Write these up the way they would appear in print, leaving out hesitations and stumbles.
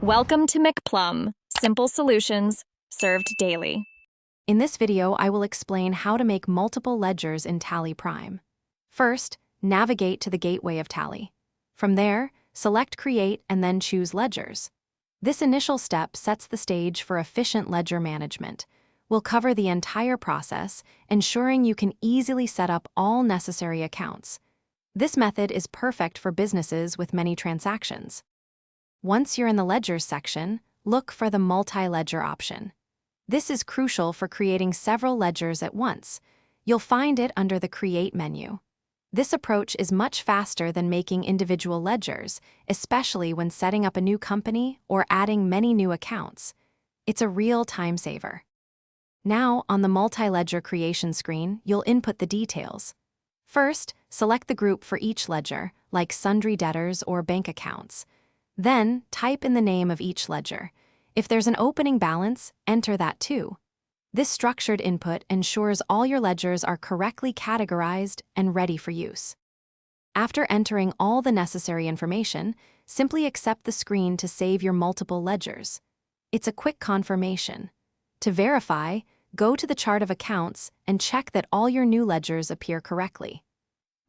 Welcome to McPlum, simple solutions served daily. In this video, I will explain how to make multiple ledgers in Tally Prime. First, navigate to the gateway of Tally. From there, select Create and then choose Ledgers. This initial step sets the stage for efficient ledger management. We'll cover the entire process, ensuring you can easily set up all necessary accounts. This method is perfect for businesses with many transactions. Once you're in the Ledgers section, look for the Multi-Ledger option. This is crucial for creating several ledgers at once. You'll find it under the Create menu. This approach is much faster than making individual ledgers, especially when setting up a new company or adding many new accounts. It's a real time saver. Now, on the Multi-Ledger creation screen, you'll input the details. First, select the group for each ledger, like sundry debtors or bank accounts. Then, type in the name of each ledger. If there's an opening balance, enter that too. This structured input ensures all your ledgers are correctly categorized and ready for use. After entering all the necessary information, simply accept the screen to save your multiple ledgers. It's a quick confirmation. To verify, go to the chart of accounts and check that all your new ledgers appear correctly.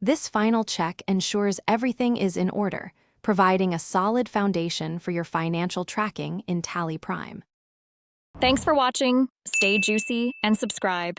This final check ensures everything is in order, providing a solid foundation for your financial tracking in Tally Prime. Thanks for watching. Stay juicy and subscribe.